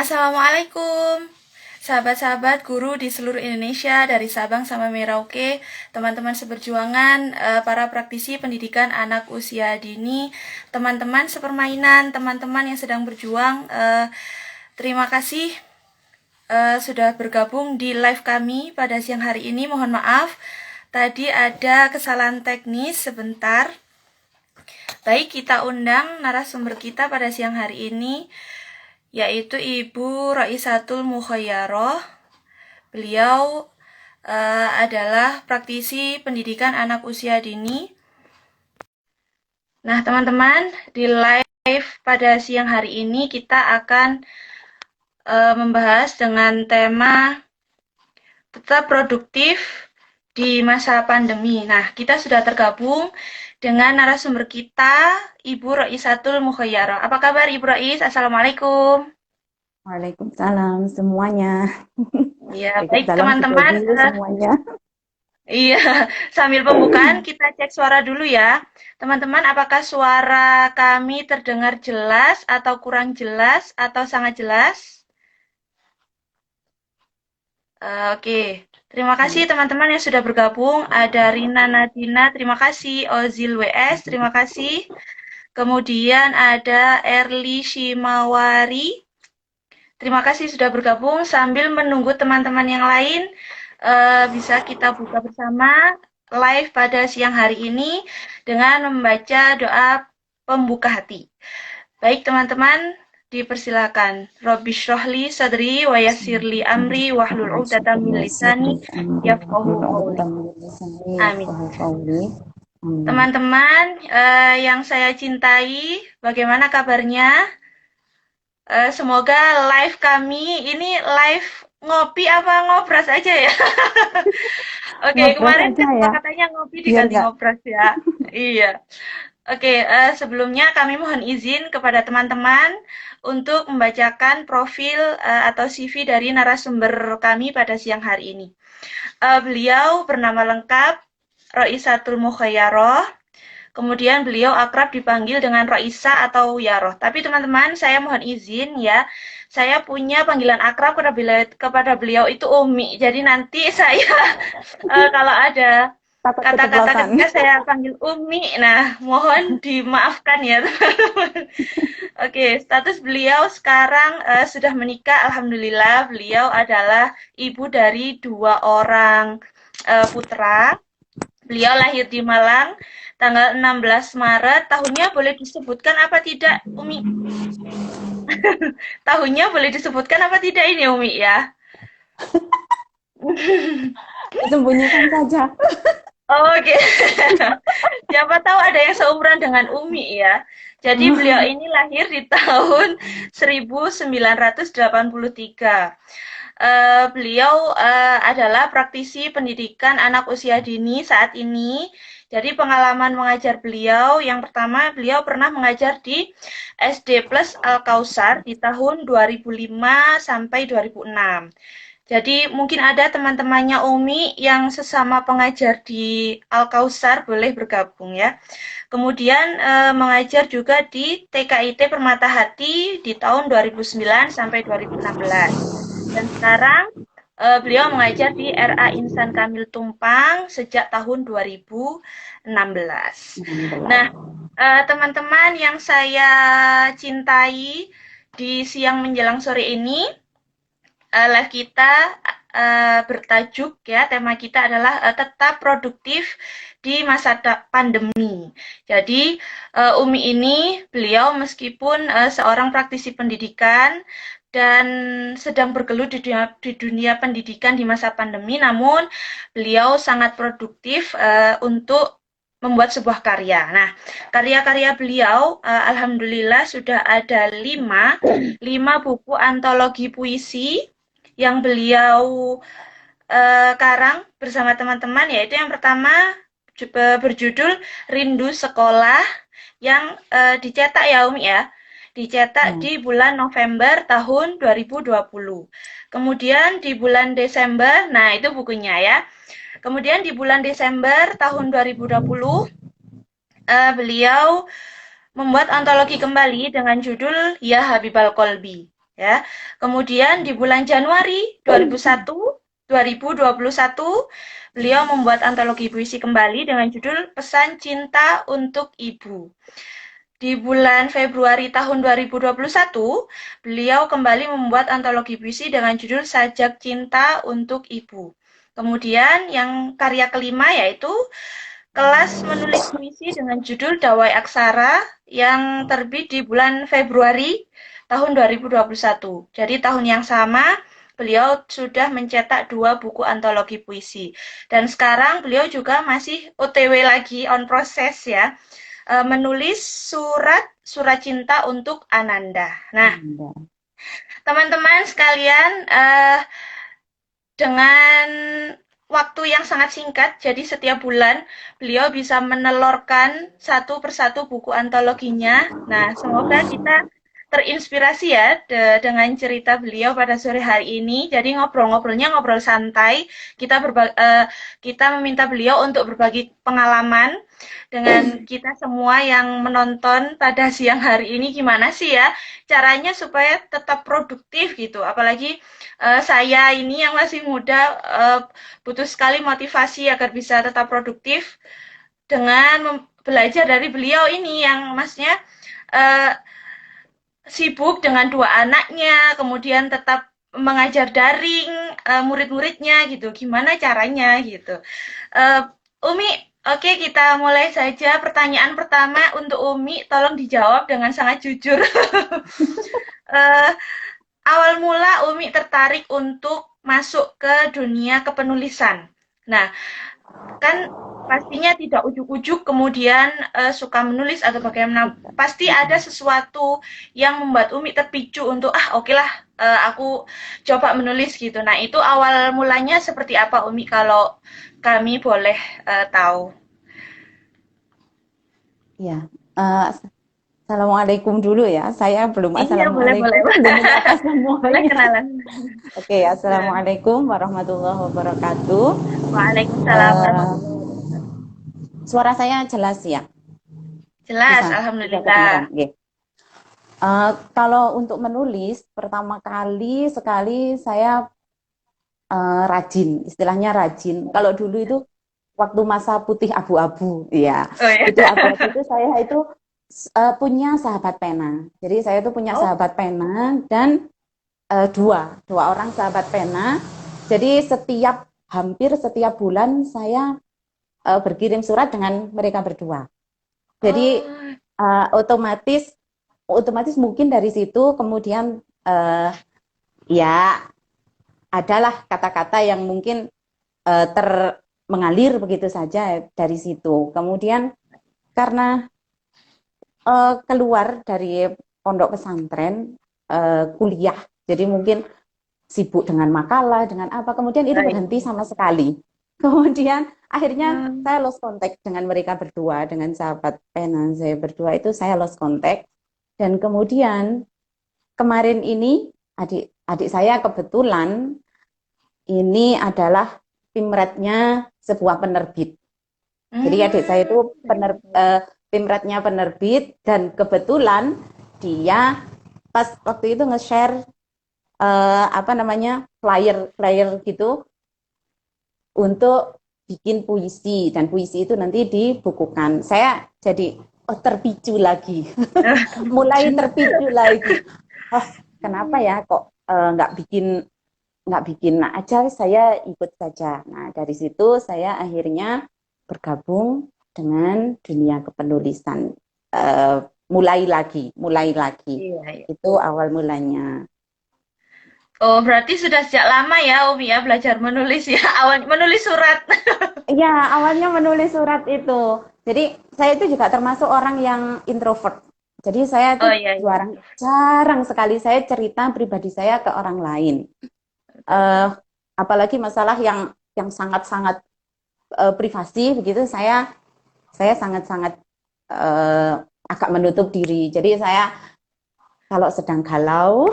Assalamualaikum, sahabat-sahabat guru di seluruh Indonesia dari Sabang sampai Merauke, teman-teman seperjuangan, para praktisi pendidikan anak usia dini, teman-teman sepermainan, teman-teman yang sedang berjuang. Terima kasih sudah bergabung di live kami pada siang hari ini. Mohon maaf, tadi ada kesalahan teknis sebentar. Baik, kita undang narasumber kita pada siang hari ini, yaitu Ibu Roisatul Mukhayaroh. Beliau adalah praktisi pendidikan anak usia dini. Nah, teman-teman, di live pada siang hari ini kita akan membahas dengan tema tetap produktif di masa pandemi. Nah, kita sudah tergabung dengan narasumber kita, Ibu Roisatul Mukhayaroh. Apa kabar Ibu Rois? Assalamualaikum. Waalaikumsalam semuanya. Ya, baik Waalaikumsalam juga teman-teman. dulu semuanya. Iya, sambil pembukaan kita cek suara dulu ya. Teman-teman, apakah suara kami terdengar jelas atau kurang jelas atau sangat jelas? Oke, terima kasih teman-teman yang sudah bergabung. Ada Rina Nadina, terima kasih. Ozil WS, terima kasih. Kemudian ada Erli Shimawari, terima kasih sudah bergabung. Sambil menunggu teman-teman yang lain, bisa kita buka bersama live pada siang hari ini dengan membaca doa pembuka hati. Baik teman-teman, dipersilakan. Robbi shrahli sadri wa yassirli amri wahlul 'uqdatam min lisani yafqahu qawli. Amin. Teman-teman yang saya cintai, bagaimana kabarnya? Semoga live kami ini live ngopi apa ngobras aja ya. Oke, kemarin kan Ya, katanya ngopi biar diganti nggak ngobras ya. Iya. Oke, sebelumnya kami mohon izin kepada teman-teman untuk membacakan profil atau CV dari narasumber kami pada siang hari ini. Beliau bernama lengkap Roisatul Mukhayaroh. Kemudian beliau akrab dipanggil dengan Roisa atau Yaroh. Tapi teman-teman, saya mohon izin ya. Saya punya panggilan akrab kepada beliau itu Umi. Jadi nanti saya kalau ada takut kata-kata keceplosan. ketika saya panggil Umi, nah mohon dimaafkan ya teman-teman. Oke, status beliau sekarang sudah menikah. Alhamdulillah, beliau adalah ibu dari 2 orang putra. Beliau lahir di Malang tanggal 16 Maret. Tahunnya boleh disebutkan apa tidak, Umi? Tahunnya boleh disebutkan apa tidak ini, Umi ya? Disembunyikan saja. Oke. Siapa tahu ada yang seumuran dengan Umi ya. Jadi beliau ini lahir di tahun 1983. Beliau adalah praktisi pendidikan anak usia dini saat ini. Jadi pengalaman mengajar beliau, yang pertama beliau pernah mengajar di SD Plus Al-Kausar di tahun 2005 sampai 2006. Jadi mungkin ada teman-temannya Umi yang sesama pengajar di Al-Kausar boleh bergabung ya. Kemudian mengajar juga di TKIT Permata Hati di tahun 2009 sampai 2016. Dan sekarang beliau mengajar di RA Insan Kamil Tumpang sejak tahun 2016. Nah, teman-teman yang saya cintai, di siang menjelang sore ini live kita bertajuk ya, tema kita adalah tetap produktif di masa pandemi. Jadi Umi ini beliau meskipun seorang praktisi pendidikan dan sedang bergelut di dunia pendidikan di masa pandemi, namun beliau sangat produktif untuk membuat sebuah karya. Nah, karya-karya beliau, alhamdulillah sudah ada 5 buku antologi puisi yang beliau karang bersama teman-teman, yaitu yang pertama berjudul Rindu Sekolah yang dicetak ya Umi ya. Dicetak di bulan November tahun 2020. Kemudian di bulan Desember, nah itu bukunya ya. Kemudian di bulan Desember tahun 2020 beliau membuat antologi kembali dengan judul Ya Habibal Kolbi. ya. Kemudian di bulan Januari 2021, beliau membuat antologi puisi kembali dengan judul Pesan Cinta untuk Ibu. Di bulan Februari tahun 2021, beliau kembali membuat antologi puisi dengan judul Sajak Cinta untuk Ibu. Kemudian yang karya kelima yaitu kelas menulis puisi dengan judul Dawai Aksara yang terbit di bulan Februari tahun 2021. Jadi tahun yang sama beliau sudah mencetak 2 buku antologi puisi. Dan sekarang beliau juga masih OTW lagi on proses ya, menulis surat cinta untuk Ananda. Nah, teman-teman sekalian, dengan waktu yang sangat singkat, jadi setiap bulan beliau bisa menelurkan satu persatu buku antologinya. Nah, semoga kita terinspirasi ya dengan cerita beliau pada sore hari ini. Jadi ngobrol-ngobrolnya ngobrol santai. Kita meminta beliau untuk berbagi pengalaman dengan kita semua yang menonton pada siang hari ini. Gimana sih ya caranya supaya tetap produktif gitu. Apalagi saya ini yang masih muda butuh sekali motivasi agar bisa tetap produktif dengan belajar dari beliau ini yang maksudnya uh, sibuk dengan 2 anaknya, kemudian tetap mengajar daring murid-muridnya gitu. Gimana caranya gitu? Uh, Umi, oke kita mulai saja. Pertanyaan pertama untuk Umi, tolong dijawab dengan sangat jujur. uh, Awal mula Umi tertarik untuk masuk ke dunia kepenulisan. Nah, kan pastinya tidak ujuk-ujuk kemudian suka menulis atau bagaimana. Pasti ada sesuatu yang membuat Umi terpicu untuk oke lah aku coba menulis gitu. Nah, itu awal mulanya seperti apa Umi kalau kami boleh tahu? Ya, eh, Assalamualaikum dulu ya. Saya belum Iya, boleh, boleh, Assalamualaikum, belum boleh. menyapa Boleh semuanya. kenalan. Oke, Assalamualaikum warahmatullahi wabarakatuh. Waalaikumsalam Eh, warahmatullahi wabarakatuh. suara saya jelas ya? Jelas, Bisa alhamdulillah. kedengaran. Oke. Kalau untuk menulis, pertama kali sekali saya rajin, istilahnya rajin. Kalau dulu itu waktu masa putih abu-abu, ya, Oh ya. putih abu-abu itu saya itu punya sahabat pena. Jadi saya itu punya Oh, sahabat pena dan dua orang sahabat pena. Jadi hampir setiap bulan saya berkirim surat dengan mereka berdua. Jadi oh, otomatis otomatis mungkin dari situ kemudian ya adalah kata-kata yang mungkin mengalir begitu saja dari situ. Kemudian karena keluar dari pondok pesantren, kuliah, jadi mungkin sibuk dengan makalah, dengan apa, kemudian itu baik. berhenti sama sekali. Kemudian akhirnya Hmm. saya lost contact dengan mereka berdua, dengan sahabat pena saya berdua itu saya lost contact. Dan kemudian kemarin ini adik saya kebetulan ini adalah pimretnya sebuah penerbit. Jadi adik saya itu pimretnya penerbit dan kebetulan dia pas waktu itu nge-share apa namanya flyer flyer gitu untuk bikin puisi dan puisi itu nanti dibukukan. Saya jadi terpicu lagi, mulai terpicu lagi. Oh, kenapa ya kok nggak bikin aja saya ikut saja. Nah dari situ saya akhirnya bergabung dengan dunia kepenulisan. Eh, mulai lagi Iya, iya. itu awal mulanya. Oh, berarti sudah sejak lama ya, Umi ya, belajar menulis ya, awal menulis surat. Iya, awalnya menulis surat itu. Jadi saya itu juga termasuk orang yang introvert. Jadi saya itu Oh iya, iya. jarang sekali saya cerita pribadi saya ke orang lain. Betul. Eh, Apalagi masalah yang sangat-sangat privasi begitu, saya sangat-sangat eh, agak menutup diri. Jadi saya kalau sedang galau,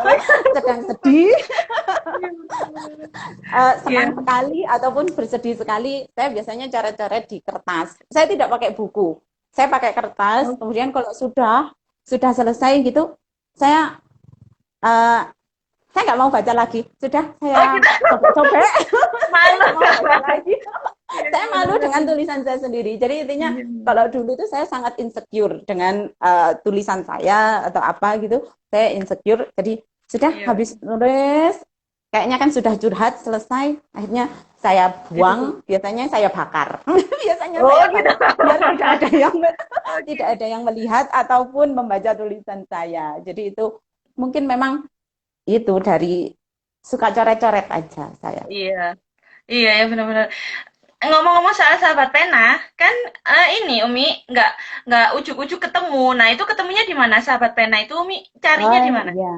Oh, sedang sedih, iya. senang sekali ataupun bersedih sekali, saya biasanya coret-coret di kertas. Saya tidak pakai buku, saya pakai kertas. Oh, Kemudian kalau sudah selesai gitu, saya Eh, saya nggak mau baca lagi. Sudah Oh saya gitu. sobek-sobek, saya Malu. nggak mau baca lagi. Iya, Saya malu benar-benar. dengan tulisan saya sendiri. Jadi intinya Iya. kalau dulu itu saya sangat insecure dengan tulisan saya atau apa gitu. Saya insecure. Jadi sudah Iya. habis nulis, kayaknya kan sudah curhat selesai. Akhirnya saya Itu. buang. Biasanya saya bakar. Biasanya Oh saya gitu. bakar biar tidak ada yang tidak Oke. ada yang melihat ataupun membaca tulisan saya. Jadi itu mungkin memang itu dari suka coret-coret aja saya. Iya. Iya ya benar-benar. Ngomong-ngomong soal sahabat pena, kan ini Umi nggak ujuk-ujuk ketemu. Nah itu ketemunya di mana sahabat pena itu Umi carinya Oh di mana? iya.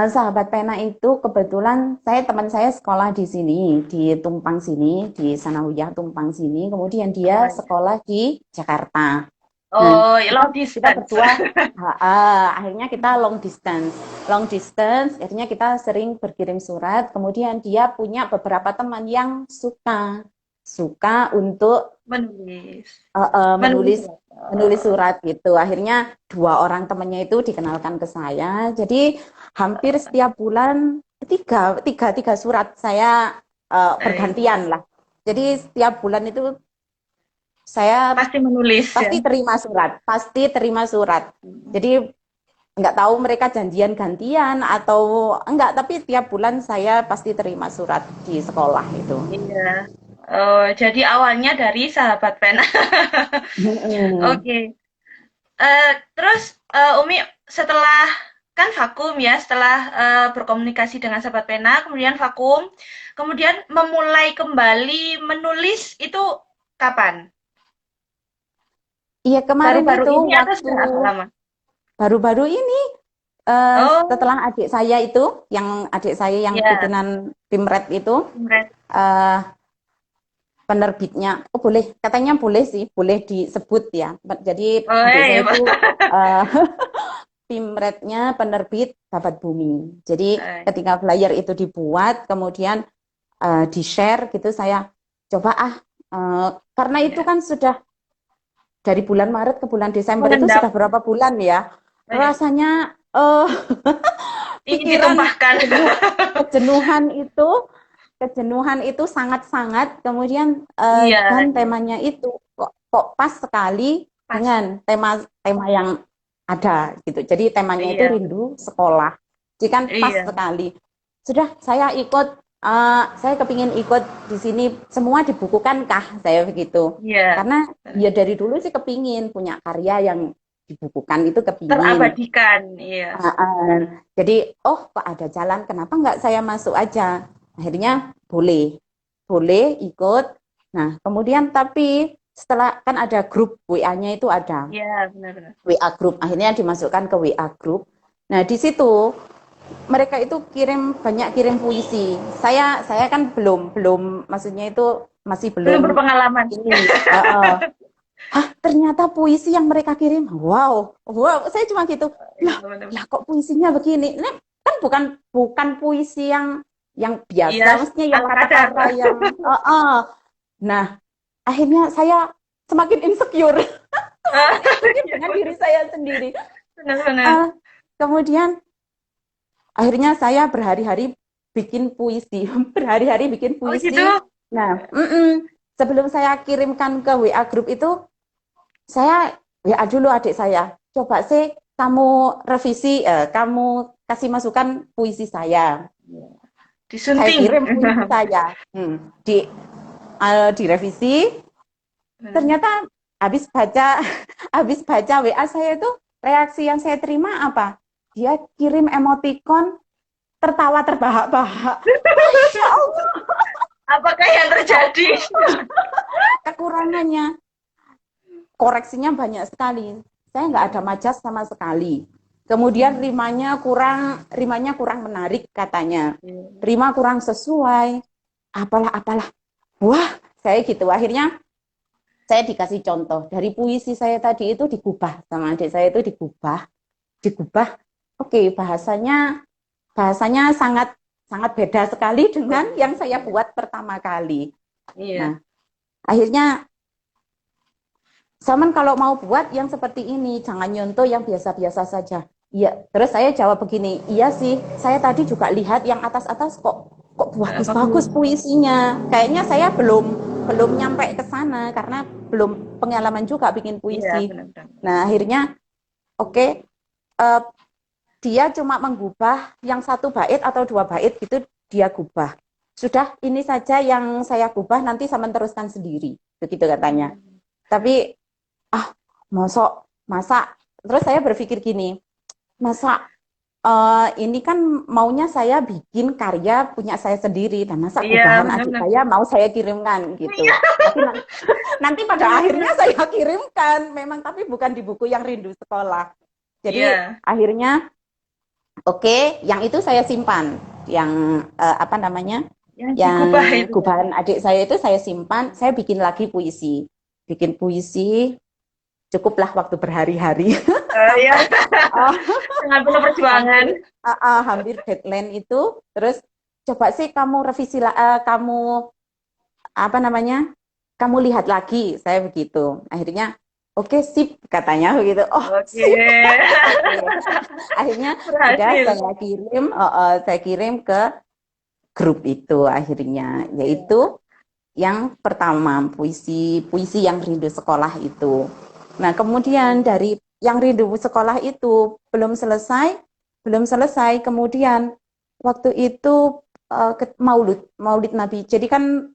Sahabat pena itu kebetulan teman saya sekolah di sini, di Tumpang sini, di Sanawiyah Tumpang sini. Kemudian dia Oh iya. sekolah di Jakarta. Nah, Oh, ya, kita long kita distance. berdua, akhirnya kita long distance. Akhirnya kita sering berkirim surat. Kemudian dia punya beberapa teman yang suka untuk Menulis. Menulis menulis surat. menulis Oh, surat gitu. Akhirnya dua orang temannya itu dikenalkan ke saya. Jadi hampir setiap bulan tiga surat saya eh, bergantian lah. Jadi setiap bulan itu saya pasti menulis ya. pasti terima surat. Jadi nggak tahu mereka janjian gantian atau enggak, tapi tiap bulan saya pasti terima surat di sekolah itu. Iya. Oh, jadi awalnya dari sahabat pena. Oke. Terus Umi setelah kan vakum ya, setelah berkomunikasi dengan sahabat pena, kemudian vakum, kemudian memulai kembali menulis itu kapan? Iya kemarin Baru-baru itu ini atau waktu sudah agak lama? baru-baru ini Oh, setelah adik saya yang ya, bikinan Pimret itu Imret. eh, penerbitnya, oh boleh, katanya boleh sih, boleh disebut ya. Jadi Oh, adik saya iya, itu Pak. eh, Pimretnya penerbit Sahabat Bumi. Jadi Eh, ketika flyer itu dibuat, kemudian di-share gitu, saya coba karena itu ya. kan sudah dari bulan Maret ke bulan Desember itu Mengendap. sudah berapa bulan ya, Oh, ya. rasanya Ingin pikiran ditumpahkan. kejenuhan itu sangat-sangat, kemudian Iya, dan iya. temanya itu kok pas sekali Pas. dengan tema yang ada gitu. Jadi temanya itu Iya, rindu sekolah. Jadi kan pas iya, sekali. Sudah saya kepingin ikut di sini, semua dibukukan kah saya begitu. iya. Karena ya dari dulu sih kepingin punya karya yang dibukukan itu kepingin. Terabadikan, iya. Jadi, oh kok ada jalan, kenapa nggak saya masuk aja? Akhirnya boleh, boleh ikut. Nah, kemudian tapi setelah kan ada grup WA-nya itu ada Iya, benar-benar. WA grup, akhirnya dimasukkan ke WA grup. Nah, di situ mereka itu kirim puisi. Saya kan belum belum maksudnya itu masih Belum belum berpengalaman. ini. Ternyata puisi yang mereka kirim, wow, wow, saya cuma gitu, Iya, lah, benar-benar. lah kok puisinya begini? Ini kan bukan puisi yang Iya, biasa, maksudnya yang ala kadar. kata-kata yang, nah, akhirnya saya semakin insecure, semakin insecure Iya, dengan diri saya sendiri. benar-benar. Uh, Kemudian akhirnya saya berhari-hari bikin puisi, berhari-hari bikin Oh gitu? puisi. Nah, sebelum saya kirimkan ke WA grup itu, saya WA dulu adik saya, coba sih kamu revisi, kamu kasih masukan puisi saya. Saya Disunting. kirim puisi saya, direvisi. Benar. Ternyata habis baca habis baca WA saya itu, reaksi yang saya terima apa? Dia kirim emoticon tertawa terbahak-bahak. Masya Allah, Apakah yang terjadi? kekurangannya koreksinya banyak sekali. Saya nggak ada majas sama sekali. Kemudian rimanya kurang menarik katanya. Iya. Rima kurang sesuai. Apalah. Wah, saya gitu. Akhirnya saya dikasih contoh dari puisi saya tadi itu, digubah sama adik saya, itu digubah. Oke, bahasanya sangat sangat beda sekali dengan yang saya buat pertama kali. Iya. Nah, akhirnya Zaman kalau mau buat yang seperti ini, jangan nyontoh yang biasa-biasa saja. Iya, terus saya jawab begini, iya sih, saya tadi juga lihat yang atas-atas kok bagus-bagus Bagus. puisinya. Kayaknya saya belum nyampe ke sana karena belum pengalaman juga bikin Iya, puisi. benar-benar. Nah, akhirnya oke, eh, dia cuma menggubah yang satu bait atau dua bait gitu dia gubah. Sudah ini saja yang saya gubah nanti saya meneruskan sendiri. Begitu katanya. Hmm. Tapi ah, masa terus saya berpikir gini, masa ini kan maunya saya bikin karya punya saya sendiri dan masa Iya, gubahan adik benar-benar. saya mau saya kirimkan Iya, gitu. Tapi nanti pada benar-benar. akhirnya saya kirimkan memang tapi bukan di buku yang rindu sekolah. Jadi Iya, akhirnya oke, yang itu saya simpan. Yang apa namanya? yang Yang digubah itu ya. gubahan adik saya itu saya simpan, saya bikin lagi puisi. Bikin puisi cukuplah waktu berhari-hari Iya, sampai uh, dengan penuh perjuangan. hampir deadline itu. Terus coba sih kamu revisi kamu apa namanya? Kamu lihat lagi, saya begitu. Akhirnya oke sip katanya begitu. Oh Oke, sip. Oke. Akhirnya sudah berhasil. saya kirim ke grup itu akhirnya, yaitu yang pertama puisi puisi yang rindu sekolah itu. Nah kemudian dari yang rindu sekolah itu belum selesai kemudian waktu itu Maulid Maulid Nabi. Jadi kan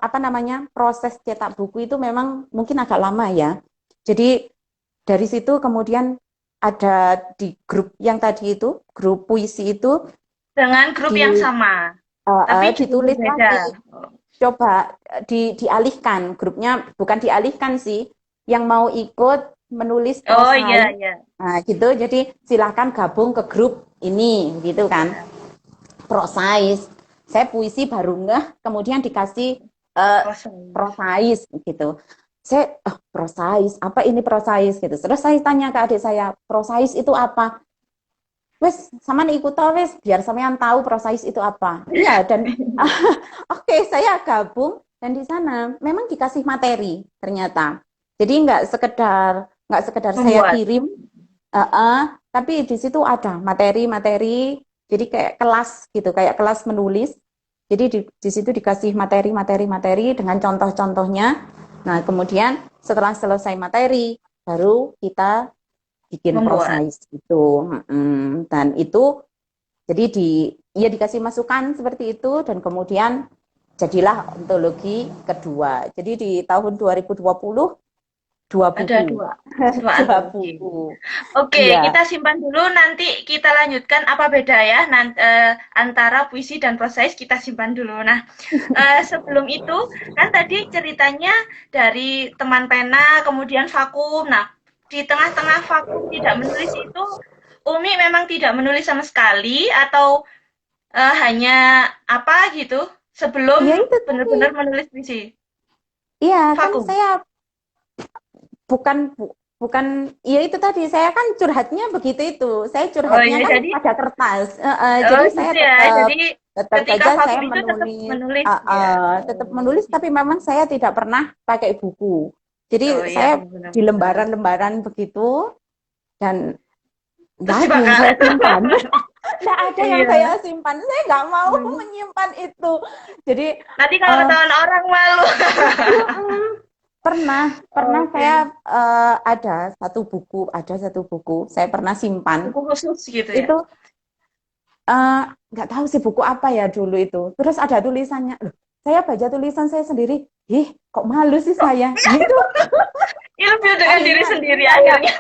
apa namanya proses cetak buku itu memang mungkin agak lama ya. Jadi dari situ kemudian ada di grup yang tadi itu grup puisi itu Dengan grup yang di sama, tapi judul ditulis berbeda. lagi, coba dialihkan grupnya, bukan dialihkan sih, yang mau ikut menulis Oh iya, prosai, iya. nah gitu, jadi silahkan gabung ke grup ini gitu kan, Ya, prosais. Saya puisi baru ngeh kemudian dikasih uh, proses. prosais gitu. Saya prosais apa ini prosais gitu, terus saya tanya ke adik saya prosais itu apa. Wes, sama nih ikut wes, biar sampean tahu prosais itu apa. Iya, dan oke, saya gabung dan di sana memang dikasih materi ternyata. Jadi nggak sekedar saya Membuat. kirim, tapi di situ ada materi-materi. Jadi kayak kelas gitu, kayak kelas menulis. Jadi di situ dikasih materi-materi dengan contoh-contohnya. Nah, kemudian setelah selesai materi, baru kita bikin Membuat. prosais itu. Dan itu jadi ya dikasih masukan seperti itu dan kemudian jadilah ontologi kedua. Jadi di tahun 2020 dua Ada buku. dua. Dua Dua antologi. buku. Oke, Iya. kita simpan dulu, nanti kita lanjutkan apa beda ya antara puisi dan proses, kita simpan dulu. Nah, sebelum itu kan tadi ceritanya dari teman pena, kemudian vakum. Nah, di tengah-tengah vakum tidak menulis itu, Umi memang tidak menulis sama sekali atau hanya apa gitu Iya sebelum itu tadi. benar-benar menulis puisi? Iya, kan Vakum. saya bukan bukan ya itu tadi saya kan curhatnya begitu itu. Saya Oh curhatnya iya, kan jadi pada kertas. oh Jadi saya gitu ya. tetap Jadi tetap ketika saja saya vakum itu tetap menulis, menulis ya. tetap Oh, menulis, tapi gitu. memang saya tidak pernah pakai buku. Oh Jadi iya, saya benar-benar. di lembaran-lembaran begitu dan Terus nggak ada yang dibakar. saya simpan. Nggak ada yang saya Iya. simpan. Saya nggak mau Hmm. menyimpan itu. Jadi Nanti kalau eh, ketahuan orang malu. pernah saya Oke. ada satu buku saya pernah simpan Buku khusus gitu ya. itu. eh, nggak tahu sih buku apa ya dulu itu. Terus ada tulisannya, loh, saya baca tulisan saya sendiri, kok malu sih Kok saya, gitu. ilfil dengan diri Akhirnya sendiri saya akhirnya.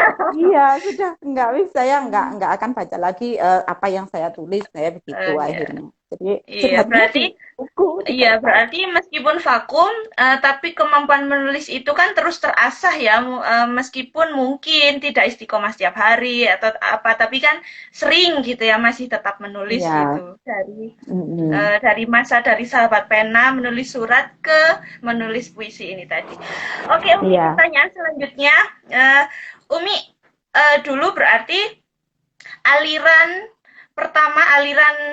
sudah nggak bisa, saya nggak akan baca lagi apa yang saya tulis, saya begitu Iya. akhirnya. Jadi Iya, curhatnya berarti di buku, di iya, kertas. berarti meskipun vakum, tapi kemampuan menulis itu kan terus terasah ya, meskipun mungkin tidak istiqomah setiap hari atau apa, tapi kan sering gitu ya, masih tetap menulis Iya. gitu. Dari Mm-mm. masa dari sahabat pena menulis surat ke menulis puisi ini tadi. Oke, Umi, Iya. pertanyaan selanjutnya, eee, Umi, dulu berarti aliran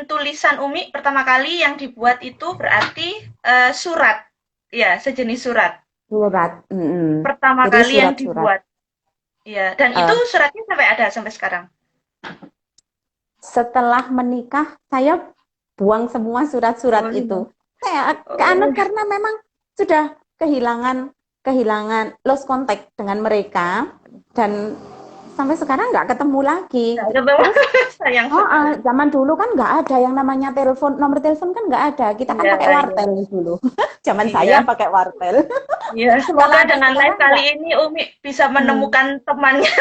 tulisan Umi pertama kali yang dibuat itu berarti surat, ya sejenis surat. Surat. Mm-mm. Pertama Jadi kali yang surat-surat. dibuat, ya. Dan itu Eh, suratnya sampai ada sampai sekarang. setelah menikah saya buang semua surat-surat Oh, itu. Saya ke anak oh, karena memang sudah kehilangan kehilangan lost contact dengan mereka dan sampai sekarang nggak ketemu lagi. nggak ketemu. Terus Sayang oh, sekali. zaman dulu kan nggak ada yang namanya telepon, nomor telepon kan nggak ada. Kita kan Iya, pakai iya, wartel dulu. Zaman saya iya. pakai wartel. Iya, Kalau semoga anak dengan live sekarang kali nggak. ini Umi bisa Hmm. menemukan temannya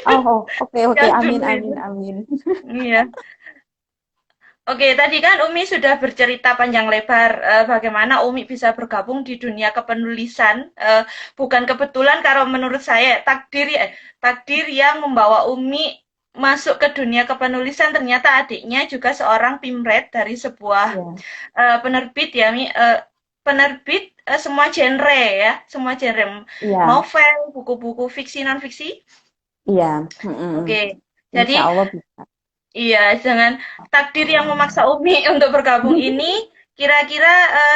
Oh, oh, oke, oke, yang amin, dulu itu. amin, amin. Iya. Oke, tadi kan Umi sudah bercerita panjang lebar bagaimana Umi bisa bergabung di dunia kepenulisan. Bukan kebetulan kalau menurut saya takdir yang membawa Umi masuk ke dunia kepenulisan ternyata adiknya juga seorang pimret dari sebuah Iya, penerbit ya, Mi. Penerbit semua genre ya, semua genre iya, novel, buku-buku fiksi non fiksi. iya. Mm-mm. Oke, jadi Insya Allah bisa. iya, dengan takdir yang memaksa Umi untuk bergabung ini, kira-kira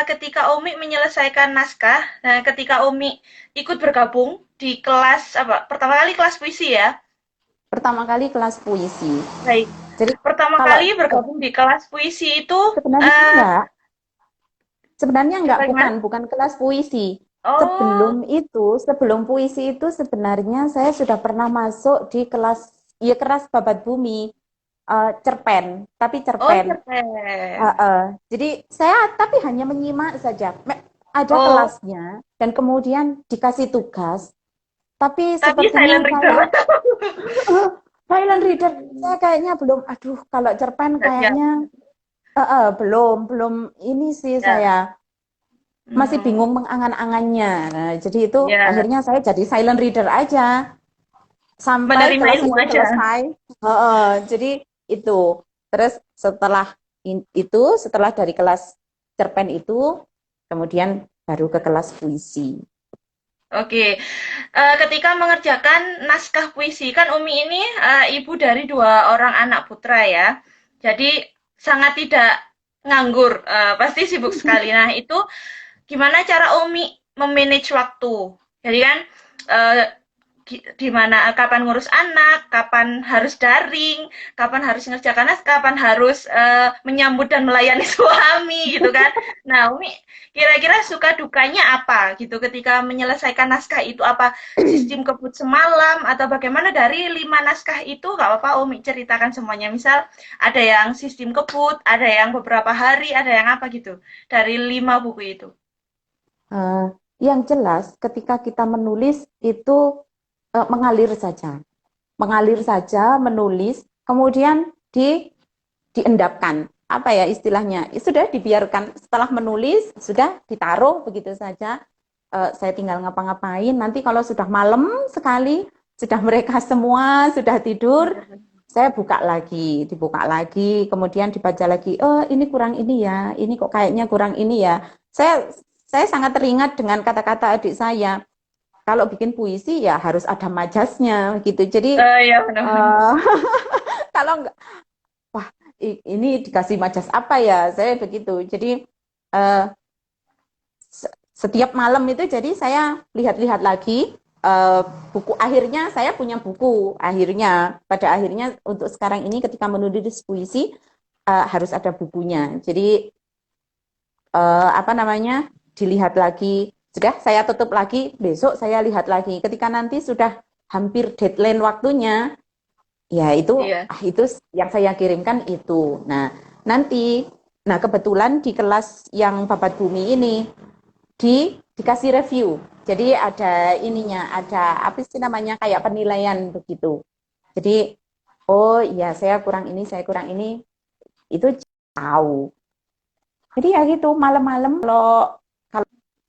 ketika Umi menyelesaikan naskah, nah ketika Umi ikut bergabung di kelas apa? Pertama kali kelas puisi ya. Pertama kali kelas puisi. Baik. Jadi Pertama kalau kali bergabung di kelas puisi itu sebenarnya eh enggak, bagaimana? bukan kelas puisi. Oh, Sebelum puisi itu sebenarnya saya sudah pernah masuk di kelas, ya kelas babat bumi, cerpen, tapi oh cerpen. cerpen. Jadi saya tapi hanya menyimak saja. Ada Oh, kelasnya dan kemudian dikasih tugas, tapi tapi sepertinya silent reader. saya silent reader. Saya kayaknya belum, aduh kalau cerpen Nggak siap. kayaknya belum belum ini sih Ya. saya masih Hmm, bingung mengangan-angannya. Nah, jadi itu ya. akhirnya saya jadi silent reader aja sampai Menerima kelas ilmu itu aja. selesai. Jadi itu. Terus setelah dari kelas cerpen itu, kemudian baru ke kelas puisi. Oke, ketika mengerjakan naskah puisi, kan Umi ini ibu dari dua orang anak putra ya. Jadi sangat tidak nganggur, pasti sibuk sekali. Nah, itu gimana cara Umi memanage waktu? Jadi kan eh, di mana kapan ngurus anak, kapan harus daring, kapan harus ngerjakan naskah, kapan harus menyambut dan melayani suami gitu kan. Nah, Umi kira-kira suka dukanya apa gitu ketika menyelesaikan naskah itu, apa sistem kebut semalam atau bagaimana dari 5 naskah itu nggak apa-apa Umi ceritakan semuanya. Misal ada yang sistem kebut, ada yang beberapa hari, ada yang apa gitu dari 5 buku itu. Eh, yang jelas ketika kita menulis itu mengalir saja, menulis, kemudian diendapkan. Apa ya istilahnya? Sudah dibiarkan setelah menulis, sudah ditaruh begitu saja. Saya tinggal ngapa-ngapain. Nanti kalau sudah malam sekali, sudah mereka semua sudah tidur, saya dibuka lagi, kemudian dibaca lagi. Oh, ini kurang ini ya, ini kok kayaknya kurang ini ya. Saya saya sangat teringat dengan kata-kata adik saya. Kalau bikin puisi ya harus ada majasnya gitu. Jadi Ya benar-benar. uh, kalau nggak, wah ini dikasih majas apa ya? Saya begitu. Jadi uh, setiap malam itu jadi saya lihat-lihat lagi uh, buku. Akhirnya saya punya buku. Pada akhirnya untuk sekarang ini ketika menulis puisi harus ada bukunya. Jadi apa namanya? Dilihat lagi. Sudah saya tutup lagi, besok saya lihat lagi. Ketika nanti sudah hampir deadline waktunya, ya Iya. itu yang saya kirimkan itu. Nanti nah kebetulan di kelas yang Babat Bumi ini dikasih review. Jadi ada ininya, ada apa sih namanya kayak penilaian begitu. Jadi oh iya saya kurang ini itu tahu. Jadi ya gitu malam-malam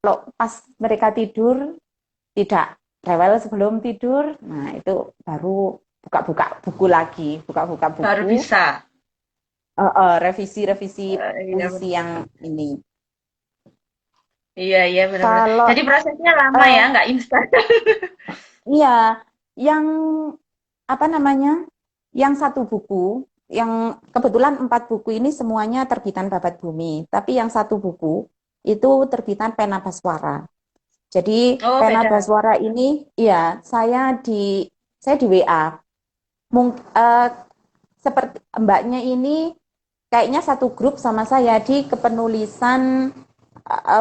kalau pas mereka tidur tidak rewel sebelum tidur, nah itu baru buka-buka buku lagi, buka-buka Baru buku, bisa. revisi-revisi Iya, puisi benar. yang ini. Iya, iya benar-benar. Kalau Jadi prosesnya lama ya, uh, nggak instan. iya, yang apa namanya, yang satu buku, yang kebetulan 4 buku ini semuanya terbitan Babat Bumi, tapi yang satu buku itu terbitan Pena Baswara. Jadi Oh, Pena beda. Baswara ini, iya, saya di WA. Mung, eh, seperti mbaknya ini kayaknya satu grup sama saya di kepenulisan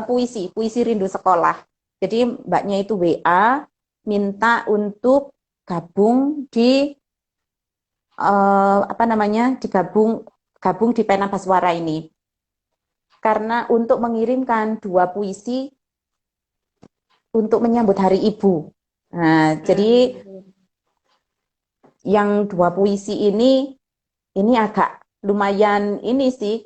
puisi rindu sekolah. Jadi mbaknya itu WA minta untuk gabung di apa namanya gabung di Pena Baswara ini karena untuk mengirimkan 2 puisi untuk menyambut Hari Ibu. Nah, jadi yang 2 puisi ini agak lumayan ini sih,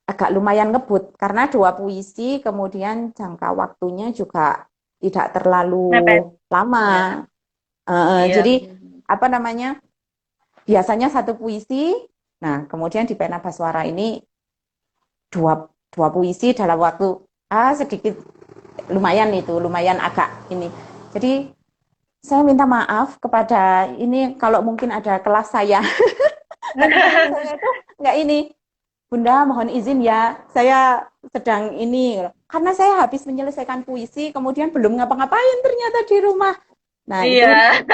agak lumayan ngebut karena 2 puisi kemudian jangka waktunya juga tidak terlalu Mepet. lama. Iya. Jadi apa namanya? Biasanya 1 puisi, nah kemudian di Pena Baswara ini dua puisi dalam waktu sedikit lumayan agak ini. Jadi saya minta maaf kepada ini kalau mungkin ada kelas saya. Kadang-kadang saya itu nggak ini, Bunda mohon izin ya, saya sedang ini. Karena saya habis menyelesaikan puisi, kemudian belum ngapa-ngapain ternyata di rumah. Nah itu Iya.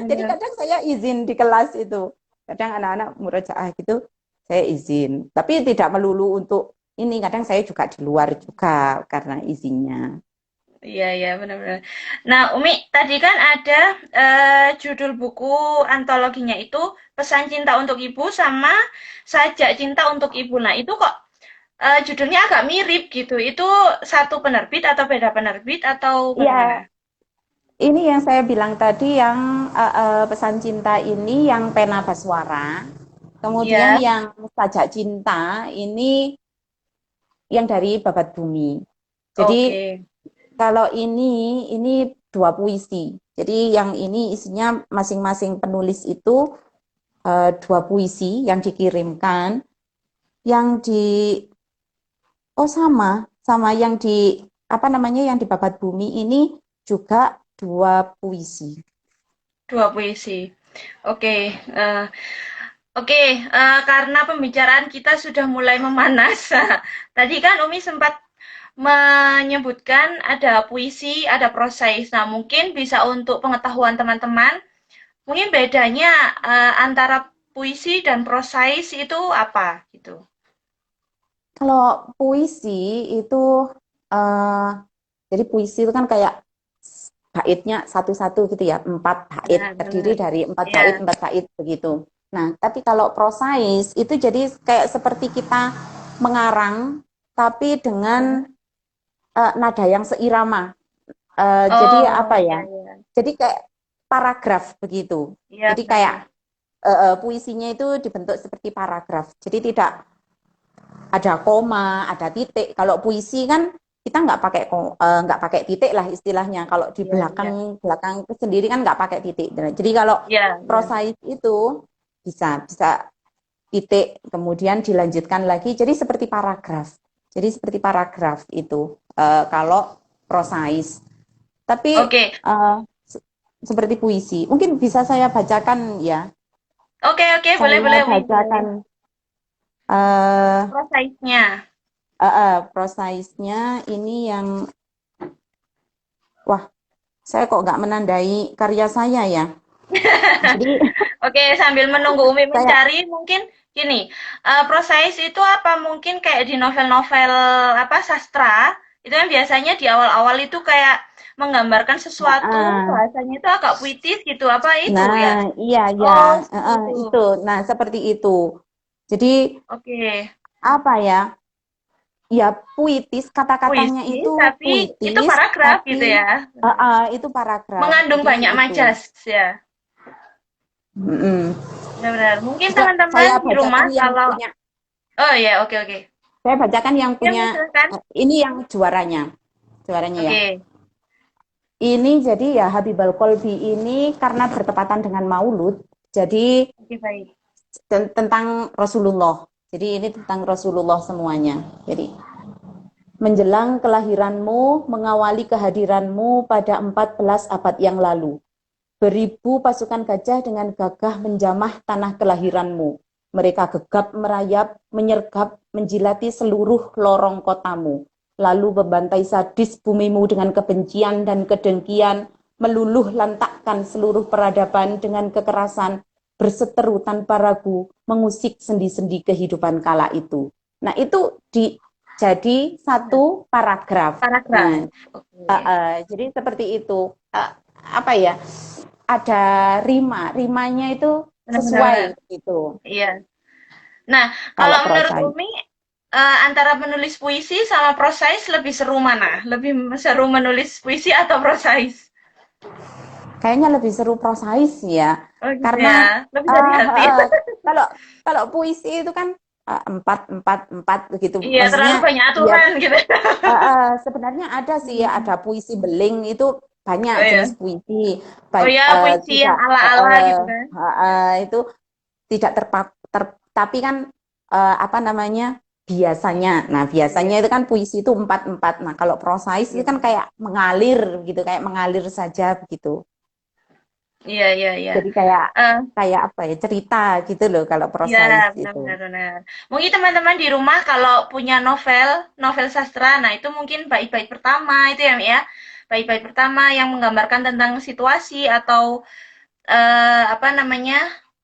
jadi kadang saya izin di kelas itu. Kadang anak-anak murojaah gitu, saya izin. Tapi tidak melulu untuk ini, kadang saya juga di luar juga karena izinnya. Iya, iya, benar-benar. Nah, Umi, tadi kan ada judul buku antologinya itu Pesan Cinta untuk Ibu sama Sajak Cinta untuk Ibu. Nah, itu kok judulnya agak mirip gitu. Itu satu penerbit atau beda penerbit atau bagaimana? Iya, ini yang saya bilang tadi yang pesan cinta ini yang Pena Baswara. Kemudian Iya, yang Sajak Cinta ini yang dari Babat Bumi. Jadi oke. kalau ini 2 puisi. Jadi yang ini isinya masing-masing penulis itu 2 puisi yang dikirimkan. Yang di sama yang di apa namanya yang di Babat Bumi ini juga 2 puisi. Dua puisi. Oke, oke, karena pembicaraan kita sudah mulai memanas. Tadi kan Umi sempat menyebutkan ada puisi, ada prosais. Nah, mungkin bisa untuk pengetahuan teman-teman, mungkin bedanya antara puisi dan prosais itu apa gitu. Kalau puisi itu eh, jadi puisi itu kan kayak baitnya satu-satu gitu ya, 4 bait, Nah, terdiri benar. dari empat Ya, bait, 4 bait begitu. Nah, tapi kalau prosais itu jadi kayak seperti kita mengarang, tapi dengan nada yang seirama. Jadi apa oh, ya? ya, ya. Jadi kayak paragraf begitu. Iya, Jadi benar. kayak puisinya itu dibentuk seperti paragraf. Jadi tidak ada koma, ada titik. Kalau puisi kan kita nggak pakai titik lah istilahnya. Kalau di Iya, iya. belakang belakang sendiri kan nggak pakai titik. Jadi kalau Iya, iya. prosais itu bisa titik kemudian dilanjutkan lagi. Jadi seperti paragraf. Jadi seperti paragraf itu kalau prosais. Tapi Oke. seperti puisi. Mungkin bisa saya bacakan ya. Oke, oke, boleh, Saya boleh, Umi, boleh. bacakan eh Prosaisnya. prosaisnya ini yang wah, saya kok nggak menandai karya saya ya. Jadi Oke, sambil menunggu Umi saya mencari, mungkin gini, prosais itu apa mungkin kayak di novel-novel apa sastra, itu kan biasanya di awal-awal itu kayak menggambarkan sesuatu, ah, bahasanya itu agak puitis gitu, apa itu nah, ya? iya ya, Oh, seperti itu. itu. Nah, seperti itu. Jadi Oke, apa ya? Ya puitis, kata-katanya puitis, itu tapi itu puitis, paragraf tapi gitu ya. itu paragraf. Mengandung Jadi banyak itu. majas ya. Mm-mm. Benar-benar. Mungkin Bisa teman-teman saya di rumah bacakan yang kalau, punya. oh ya, oke, oke. Saya bacakan yang Ya, punya. silakan. Ini yang juaranya. Juaranya ya. Oke, Ini jadi ya Habibal Kolbi ini karena bertepatan dengan Maulud, jadi oke, baik. tentang Rasulullah. Jadi ini tentang Rasulullah semuanya. Jadi menjelang kelahiranmu, mengawali kehadiranmu pada 14 abad yang lalu. Beribu pasukan gajah dengan gagah menjamah tanah kelahiranmu. Mereka gegap merayap, menyergap, menjilati seluruh lorong kotamu. Lalu membantai sadis bumimu dengan kebencian dan kedengkian, meluluh lantakkan seluruh peradaban dengan kekerasan, berseteru tanpa ragu, mengusik sendi-sendi kehidupan kala itu. Nah, itu jadi satu paragraf. Paragraf. Nah, Oke. jadi seperti itu. Apa ya? Ada rimanya itu Benar-benar. sesuai gitu. Iya. Nah, Kalau kalau menurut prosa Umi, antara menulis puisi sama prosais lebih seru mana? Lebih seru menulis puisi atau prosais? kayaknya lebih seru prosais ya, Oh gitu karena ya, lebih dari hati. kalau kalau puisi itu kan empat empat empat begitu, Iya, terlalu maksudnya banyak ya aturan gitu. sebenarnya ada sih ya, Hmm. ada puisi beling itu Oh banyak ya, jenis puisi, oh ya, puisi yang tidak ala-ala gitu kan. itu tidak tapi kan apa namanya biasanya, nah Iya, biasanya itu kan puisi itu empat empat, nah kalau prosais itu iya, kan kayak mengalir gitu, kayak mengalir saja begitu. iya, iya, iya. Jadi kayak Eh, kayak apa ya, cerita gitu loh kalau iya, prosais itu. benar-benar benar. Mungkin teman-teman di rumah kalau punya novel, novel sastra, nah itu mungkin bait-bait pertama itu ya, Mi, ya. Bait-bait pertama yang menggambarkan tentang situasi atau apa namanya,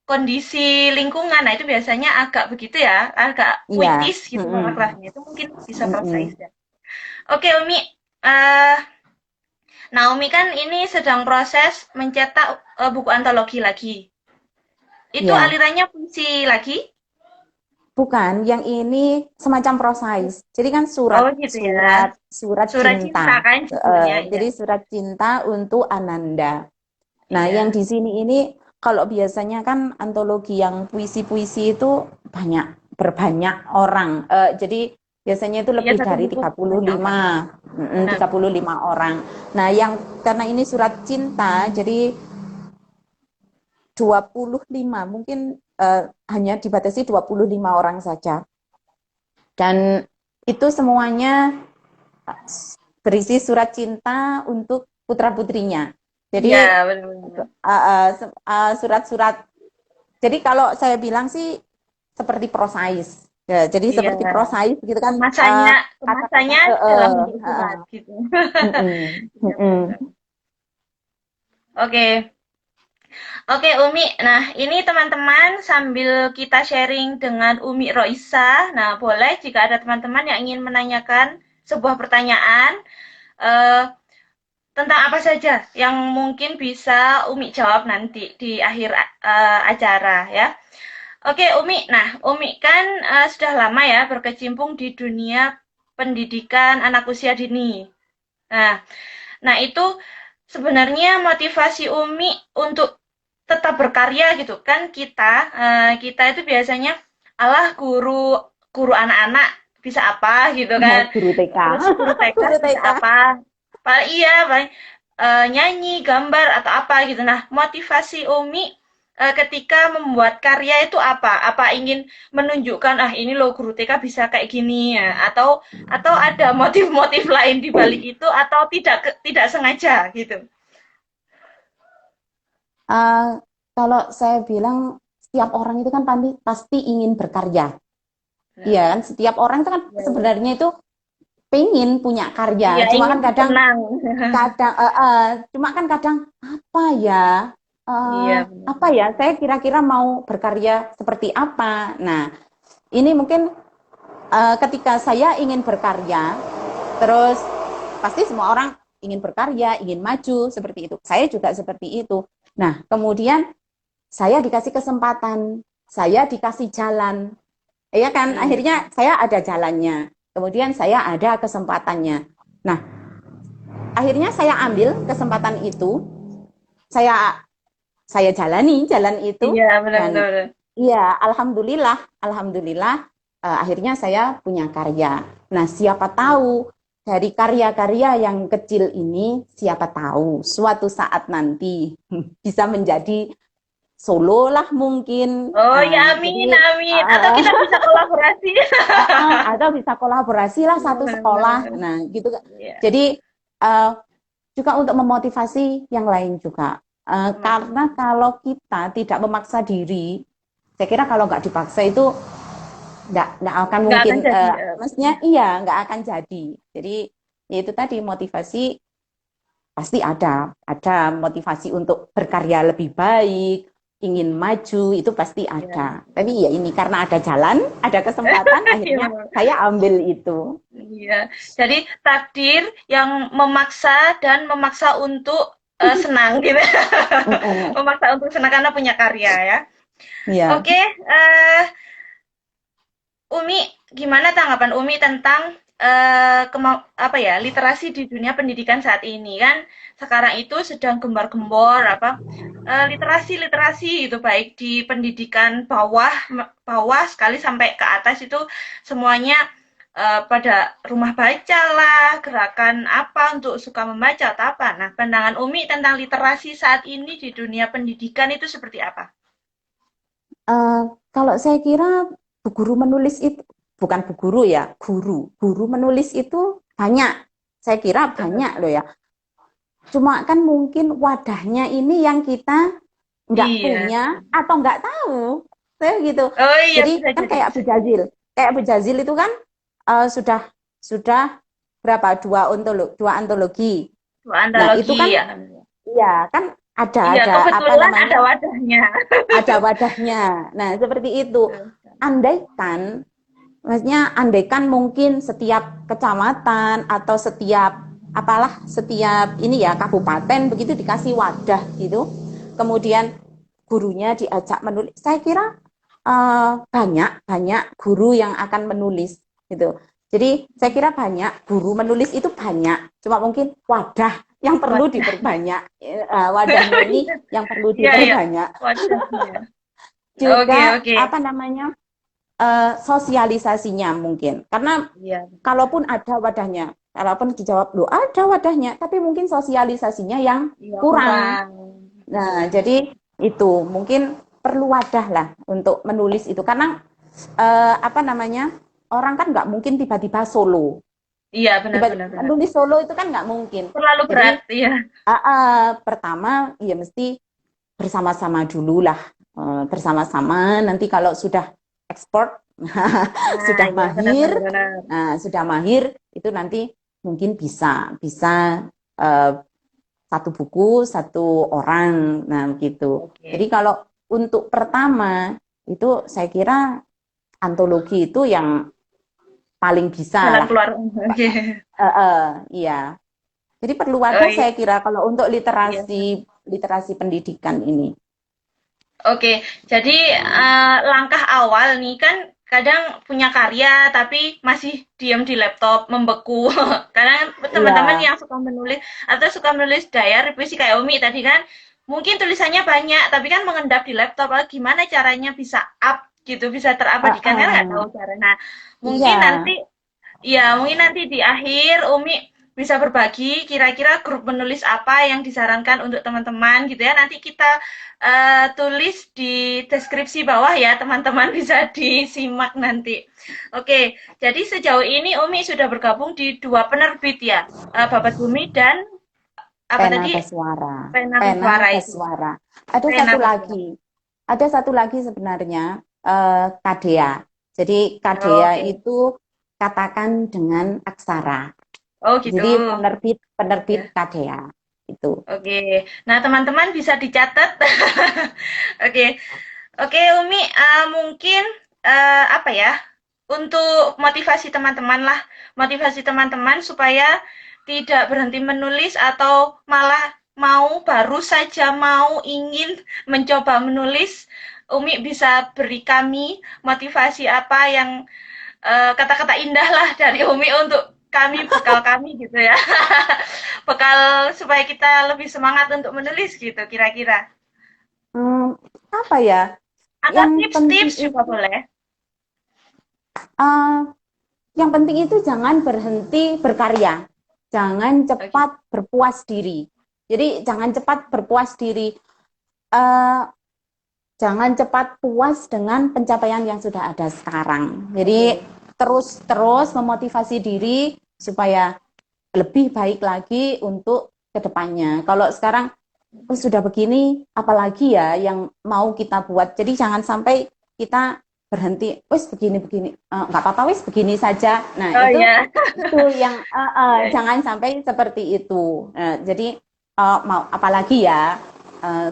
kondisi lingkungan. Nah, itu biasanya agak begitu ya, agak Iya. puitis gitu Mm-mm. paragrafnya. Itu mungkin bisa prosais Mm-mm. ya. Oke, Umi. Eh, Naomi kan ini sedang proses mencetak buku antologi lagi. Itu Ya, alirannya puisi lagi? bukan, yang ini semacam prosais. Jadi kan Oh, surat gitu ya. surat surat Surat cinta cinta. kan judulnya, ya. Jadi surat cinta untuk Ananda. Nah, yang Iya. di sini ini kalau biasanya kan antologi yang puisi-puisi itu berbanyak orang. Jadi biasanya itu Iya, lebih satu dari buku banyak orang. 35 Benar-benar. orang. Nah, yang karena ini surat cinta, jadi 25 mungkin hanya dibatasi 25 orang saja. Dan itu semuanya berisi surat cinta untuk putra-putrinya. Iya, Jadi benar-benar. surat-surat. Jadi kalau saya bilang sih seperti prosais. Ya, jadi Iya. seperti prosais gitu kan, Kemasannya, kata-kata. kemasannya dalam bentuk surat gitu. Mm-mm, Iya, mm-mm. benar. Oke. Oke, Umi. Nah, ini teman-teman sambil kita sharing dengan Umi Roisa. Nah, boleh jika ada teman-teman yang ingin menanyakan sebuah pertanyaan eh, tentang apa saja yang mungkin bisa Umi jawab nanti di akhir acara ya. Oke, Umi. Nah, Umi kan sudah lama ya berkecimpung di dunia pendidikan anak usia dini. Nah, nah itu sebenarnya motivasi Umi untuk tetap berkarya gitu kan kita itu biasanya alah guru guru anak-anak bisa apa gitu kan, Guru TK. terus guru TK Guru bisa TK. apa, paling iya paling nyanyi gambar atau apa gitu. Nah, motivasi Umi ketika membuat karya itu apa ingin menunjukkan ini loh guru TK bisa kayak gini ya, atau ada motif-motif lain di balik itu atau tidak sengaja gitu. Eh, kalau saya bilang setiap orang itu kan pasti ingin berkarya. Iya Nah, kan, setiap orang itu kan iya, iya. sebenarnya itu pengen punya karya. Iya, Cuma ingin kan kadang dikenang. kadang eh, eh, cuma kan kadang apa ya? eh, Iya, apa ya? Saya kira-kira mau berkarya seperti apa? Nah, ini mungkin ketika saya ingin berkarya, terus pasti semua orang ingin berkarya, ingin maju seperti itu. Saya juga seperti itu. Nah, kemudian saya dikasih kesempatan, saya dikasih jalan, ya kan? benar. Akhirnya saya ada jalannya, kemudian saya ada kesempatannya. Nah, akhirnya saya ambil kesempatan itu, saya saya jalani jalan itu, Iya, benar benar dan benar. iya, alhamdulillah, alhamdulillah, akhirnya saya punya karya. Nah, siapa tahu dari karya-karya yang kecil ini, siapa tahu suatu saat nanti bisa menjadi solo lah mungkin. Oh ya, Jadi amin amin. Atau kita bisa kolaborasi. atau bisa kolaborasi lah Iya, satu benar benar sekolah. benar. Nah, gitu. Iya. Jadi uh, juga untuk memotivasi yang lain juga. Karena Hmm. kalau kita tidak memaksa diri, saya kira kalau nggak dipaksa itu nggak akan Nggak akan mungkin, jadi. maksudnya iya nggak akan jadi. Jadi ya itu tadi, motivasi pasti ada motivasi untuk berkarya lebih baik, ingin maju itu pasti Iya. ada. Tapi ya ini karena ada jalan, ada kesempatan, akhirnya Iya. saya ambil itu. Iya. Jadi takdir yang memaksa dan memaksa untuk senang gitu. Mm-mm. Memaksa untuk senang karena punya karya ya. Ya. Oke, Umi, gimana tanggapan Umi tentang apa ya, literasi di dunia pendidikan saat ini kan sekarang itu sedang gembar-gembor apa literasi-literasi itu baik di pendidikan bawah sekali sampai ke atas itu semuanya pada rumah baca lah, gerakan apa untuk suka membaca atau apa. Nah, pandangan Umi tentang literasi saat ini di dunia pendidikan itu seperti apa? Eh, Kalau saya kira bu guru menulis itu bukan bu guru ya, guru menulis itu banyak. Saya kira banyak loh ya. Cuma kan mungkin wadahnya ini yang kita nggak Iya. punya atau nggak tahu. Saya gitu. Oh iya, Jadi bisa kan jadi, kayak bisa Abu jadi. Jazil. Kayak Abu Jazil itu kan sudah berapa dua antologi. Dua Nah, itu antologi kan ya. ya kan Iya, ada apa kebetulan ada namanya? wadahnya. Ada wadahnya. Nah, seperti itu. Betul. Andaikan maksudnya andaikan mungkin setiap kecamatan atau setiap ini ya kabupaten begitu dikasih wadah gitu. Kemudian gurunya diajak menulis. Saya kira banyak banyak guru yang akan menulis gitu. Jadi saya kira banyak guru menulis itu banyak. Cuma mungkin wadah yang perlu Wadah. diperbanyak. Wadahnya ini yang perlu Iya, iya. diperbanyak. Wadahnya. Oke, Juga oke. apa namanya sosialisasinya mungkin. Karena Iya, kalaupun dijawab loh ada wadahnya, tapi mungkin sosialisasinya yang iya kurang. kurang. Nah, jadi itu mungkin perlu wadah lah untuk menulis itu karena apa namanya orang kan nggak mungkin tiba-tiba solo, Iya, benar, tiba-tiba benar, benar. menulis solo itu kan nggak mungkin. Terlalu berat, Jadi iya. pertama ya mesti bersama-sama dulu lah, bersama-sama. Nanti kalau sudah ekspor, Nah, sudah iya, benar, benar, mahir, benar. sudah mahir itu nanti mungkin bisa bisa uh, satu buku satu orang, nah gitu. Jadi Oke. kalau untuk pertama itu saya kira antologi itu yang paling bisa Jalan lah. keluar. Oke. Iya. Jadi perlu Oh wadah iya, saya kira kalau untuk iya. literasi literasi pendidikan ini. Oke, jadi langkah awal nih kan kadang punya karya tapi masih diam di laptop, membeku. Kadang teman-teman Iya. yang suka menulis atau suka menulis diary puisi kayak Umi tadi kan, mungkin tulisannya banyak tapi kan mengendap di laptop. Gimana caranya bisa up gitu, bisa terabadikan kan nggak tahu cara. Nah, mungkin Iya. nanti ya, mungkin nanti di akhir Umi bisa berbagi kira-kira grup menulis apa yang disarankan untuk teman-teman gitu ya. Nanti kita tulis di deskripsi bawah ya, teman-teman bisa disimak nanti. Oke, jadi sejauh ini Umi sudah bergabung di dua penerbit ya, Babat Bumi dan apa Pena tadi? Peswara. Pena Pena Peswara itu. Peswara. Ada Pena satu Peswara. lagi. Ada satu lagi sebenarnya Kadea. Jadi Kadea Oke. itu katakan dengan aksara. Oh gitu. Jadi penerbit penerbit Ya. Kadea itu. Oke. Nah, teman-teman bisa dicatat. Oke. Oke, Umi, mungkin apa ya? Untuk motivasi teman-teman lah, motivasi teman-teman supaya tidak berhenti menulis atau malah baru saja mau ingin mencoba menulis. Umi bisa beri kami motivasi apa yang kata-kata indah lah dari Umi untuk kami, bekal kami gitu ya. Bekal supaya kita lebih semangat untuk menulis gitu kira-kira. Hmm, apa ya? Atau Yang penting tips-tips juga itu boleh. eh, yang penting itu jangan berhenti berkarya. Jangan Oke. cepat berpuas diri. Jadi jangan cepat berpuas diri. Eh, Jangan cepat puas dengan pencapaian yang sudah ada sekarang. Jadi Oke. terus memotivasi diri supaya lebih baik lagi untuk kedepannya. Kalau sekarang sudah begini, apalagi ya yang mau kita buat. Jadi jangan sampai kita berhenti, wis begini-begini, nggak apa-apa, wis begini saja. Nah Oh ya. itu yang Iya, iya. jangan sampai seperti itu. Jadi mau apalagi ya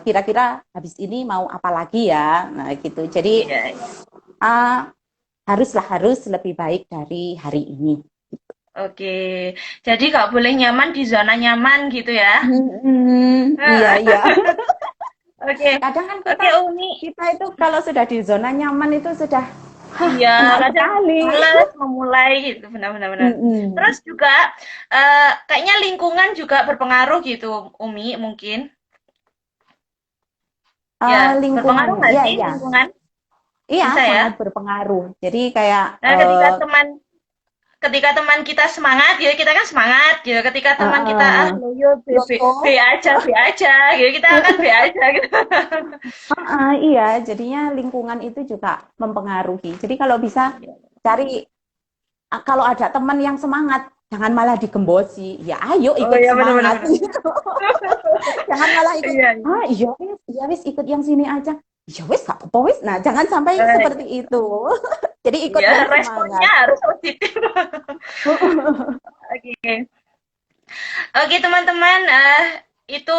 kira-kira habis ini mau apa lagi ya, nah gitu. Jadi Iya, iya. harus lebih baik dari hari ini. Oke. Jadi nggak boleh nyaman di zona nyaman gitu ya. Iya, iya. Oke. Kadang kan kita Oke, Umi. kita itu kalau sudah di zona nyaman itu sudah Iya, enak kadang sekali. males memulai gitu, benar-benar. Mm-mm. Terus juga kayaknya lingkungan juga berpengaruh gitu, Umi mungkin. Ya, Lingkungan, berpengaruh nggak iya sih iya, lingkungan? iya Bisa ya. sangat berpengaruh. Jadi kayak Nah, ketika teman kita semangat, ya kita kan semangat gitu. Ketika teman kita loyo B loyo. aja, B aja, gitu kita akan B aja gitu. Iya, jadinya lingkungan itu juga mempengaruhi. Jadi kalau bisa cari, kalau ada teman yang semangat, jangan malah digembosi. Ya ayo Oh ikut ya, benar-benar. semangat gitu. Jangan malah ikut, Iya, iya. iya wis ikut yang sini aja. Ya wis gak apa-apa wis. Nah, jangan sampai seperti Iya, itu. Jadi ikut iya, yang responnya semangat. harus positif. Oke. Oke, teman-teman, itu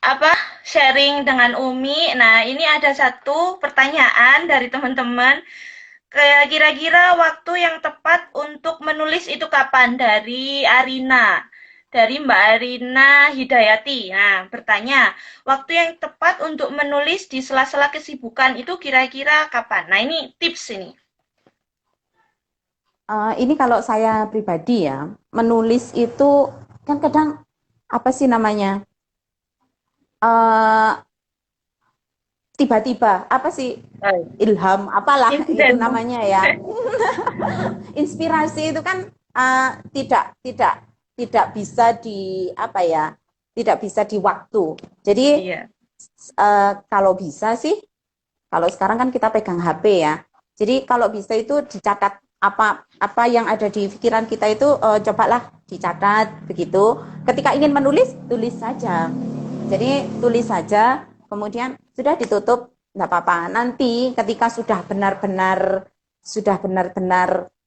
apa sharing dengan Umi. Nah, ini ada satu pertanyaan dari teman-teman. Kayak kira-kira waktu yang tepat untuk menulis itu kapan? Dari Arina. Dari Mbak Arina Hidayati. Nah, bertanya, waktu yang tepat untuk menulis di sela-sela kesibukan itu kira-kira kapan? Nah, ini tips ini. Ini kalau saya pribadi ya, menulis itu kan kadang apa sih namanya? Eh, Tiba-tiba apa sih Baik. ilham apalah itu Insiden. namanya ya, inspirasi itu kan tidak bisa di apa ya, tidak bisa di waktu. Jadi Iya. kalau bisa sih, kalau sekarang kan kita pegang HP ya, jadi kalau bisa itu dicatat, apa apa yang ada di pikiran kita itu, cobalah dicatat begitu. Ketika ingin menulis, tulis saja. Jadi tulis saja, kemudian sudah ditutup, tidak apa-apa. Nanti ketika sudah benar-benar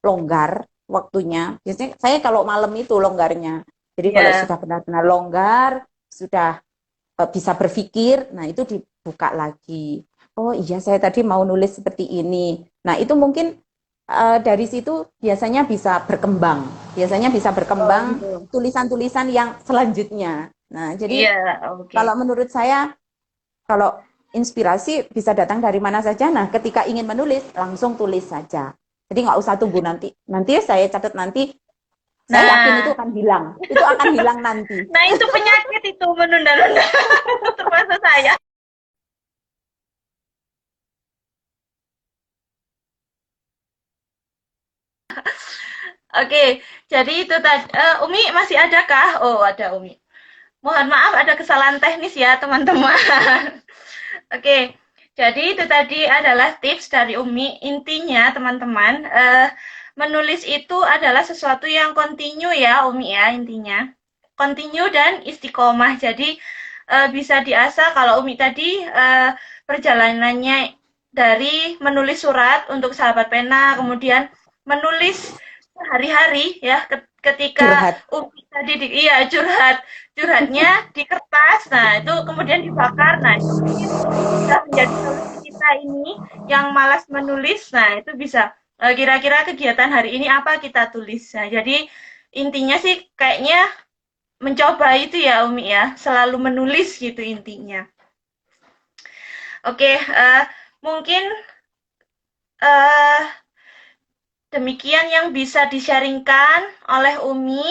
longgar waktunya, biasanya saya kalau malam itu longgarnya. Jadi kalau Iya. sudah benar-benar longgar, sudah bisa berpikir, nah itu dibuka lagi. Oh iya, saya tadi mau nulis seperti ini. Nah itu mungkin dari situ biasanya bisa Oh, berkembang gitu. tulisan-tulisan yang selanjutnya. Nah jadi Iya, oke. kalau menurut saya, kalau inspirasi bisa datang dari mana saja. Nah, ketika ingin menulis, langsung tulis saja. Jadi nggak usah tunggu nanti. Nanti saya catat nanti. Saya yakin itu Nah, akan hilang. Itu akan hilang nanti. nah itu penyakit itu menunda-nunda termasuk saya. Oke, jadi itu tadi. Umi masih adakah? Oh, ada Umi. Mohon maaf ada kesalahan teknis ya, teman-teman. Oke, jadi itu tadi adalah tips dari Umi. Intinya, teman-teman, menulis itu adalah sesuatu yang kontinu ya, Umi ya, intinya. Kontinu dan istiqomah. Jadi, bisa diasah kalau Umi tadi perjalanannya dari menulis surat untuk sahabat pena, kemudian menulis sehari-hari ya, ketika Curhat. Umi tadi iya curhatnya di kertas, nah itu kemudian dibakar, nah itu mungkin bisa menjadi solusi kita ini yang malas menulis. Nah itu bisa kira-kira kegiatan hari ini apa kita tulis. Nah jadi intinya sih kayaknya mencoba itu ya Umi ya, selalu menulis gitu intinya. Oke, mungkin eh, demikian yang bisa di-sharingkan oleh Umi.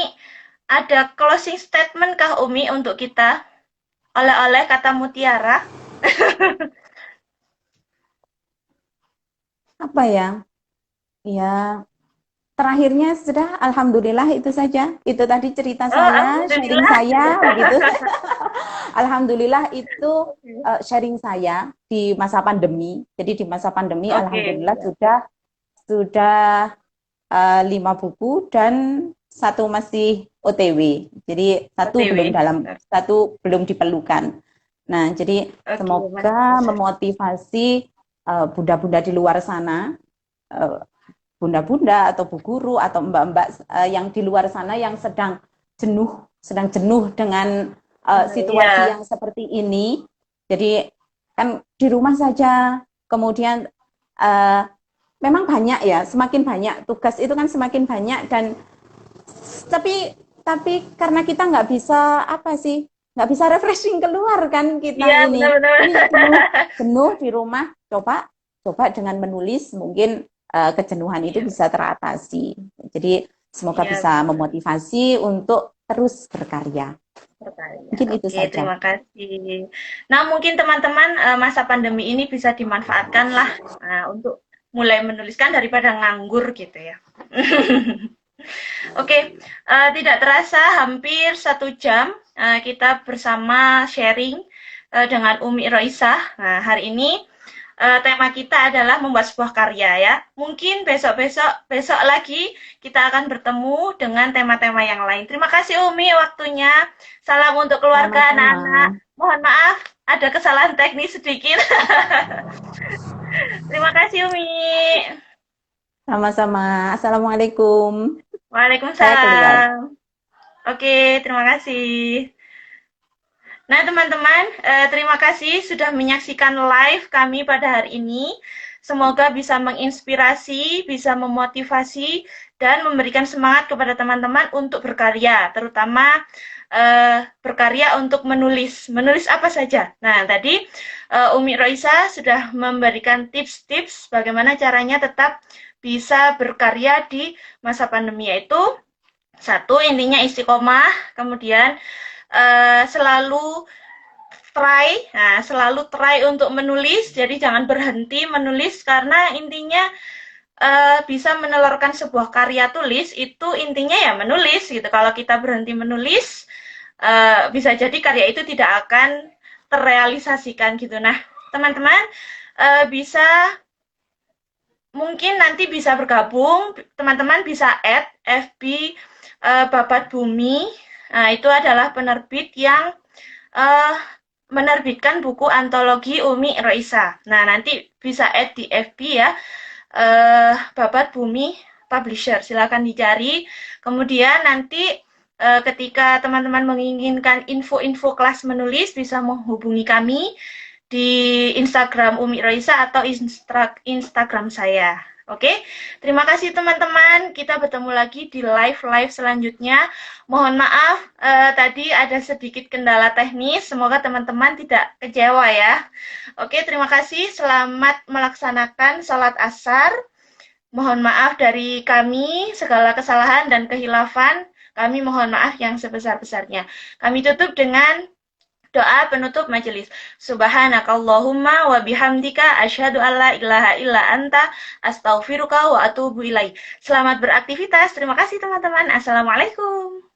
Ada closing statement kah Umi untuk kita? Oleh-oleh kata mutiara? Apa ya? Ya, terakhirnya sudah, alhamdulillah itu saja. Itu tadi cerita Oh, saya, sharing alhamdulillah. saya, begitu. Alhamdulillah itu sharing saya di masa pandemi. Jadi di masa pandemi, Oke, alhamdulillah sudah 5 buku dan satu masih OTW. Jadi OTW. satu belum diperlukan. Nah, jadi Oke, masih semoga proses. memotivasi bunda-bunda di luar sana, eh, bunda-bunda atau bu guru atau mbak-mbak yang di luar sana yang sedang jenuh dengan situasi Iya, yang seperti ini. Jadi kan di rumah saja, kemudian uh, memang banyak ya, semakin banyak tugas itu kan semakin banyak dan tapi karena kita nggak bisa apa sih, nggak bisa refreshing keluar kan Iya, kita benar-benar. ini jenuh jenuh di rumah. Coba dengan menulis mungkin kejenuhan itu Iya, bisa teratasi. Jadi semoga iya, bisa memotivasi untuk terus berkarya. berkarya. Mungkin itu Oke, saja. terima kasih. Nah, mungkin teman-teman masa pandemi ini bisa dimanfaatkan lah untuk mulai menuliskan daripada nganggur gitu ya. Oke, tidak terasa hampir 1 jam kita bersama sharing dengan Umi Roisah. Nah, hari ini tema kita adalah membuat sebuah karya ya. Mungkin besok lagi kita akan bertemu dengan tema-tema yang lain. Terima kasih Umi waktunya. Salam untuk keluarga Sama-sama. anak-anak. Mohon maaf ada kesalahan teknis sedikit. Terima kasih Umi. Sama-sama. Assalamualaikum. Saya keluar. Waalaikumsalam. Oke, terima kasih. Nah, teman-teman, terima kasih sudah menyaksikan live kami pada hari ini. Semoga bisa menginspirasi, bisa memotivasi, dan memberikan semangat kepada teman-teman untuk berkarya, terutama berkarya untuk menulis. Menulis apa saja? Nah, tadi Umi Roisa sudah memberikan tips-tips bagaimana caranya tetap bisa berkarya di masa pandemi, yaitu satu, intinya istiqomah, kemudian selalu try untuk menulis, jadi jangan berhenti menulis karena intinya bisa menelurkan sebuah karya tulis itu intinya ya menulis gitu. Kalau kita berhenti menulis, bisa jadi karya itu tidak akan terrealisasikan gitu. Nah, teman-teman bisa mungkin nanti bisa bergabung, teman-teman bisa add FB Babat Bumi. Nah, itu adalah penerbit yang uh, menerbitkan buku antologi Umi Roisa. Nah, nanti bisa add di FB ya, Babat Bumi Publisher. Silakan dicari. Kemudian nanti ketika teman-teman menginginkan info-info kelas menulis, bisa menghubungi kami di Instagram Umi Roisa atau Instagram saya. Oke, terima kasih teman-teman. Kita bertemu lagi di live selanjutnya. Mohon maaf, tadi ada sedikit kendala teknis. Semoga teman-teman tidak kecewa ya. Oke, terima kasih. Selamat melaksanakan sholat asar. Mohon maaf dari kami, segala kesalahan dan kehilafan. Kami mohon maaf yang sebesar-besarnya. Kami tutup dengan doa penutup majelis. Subhanakallahumma wa bihamdika asyhadu alla ilaha illa anta astaghfiruka wa atubu ilaik. Selamat beraktivitas. Terima kasih teman-teman. Assalamualaikum.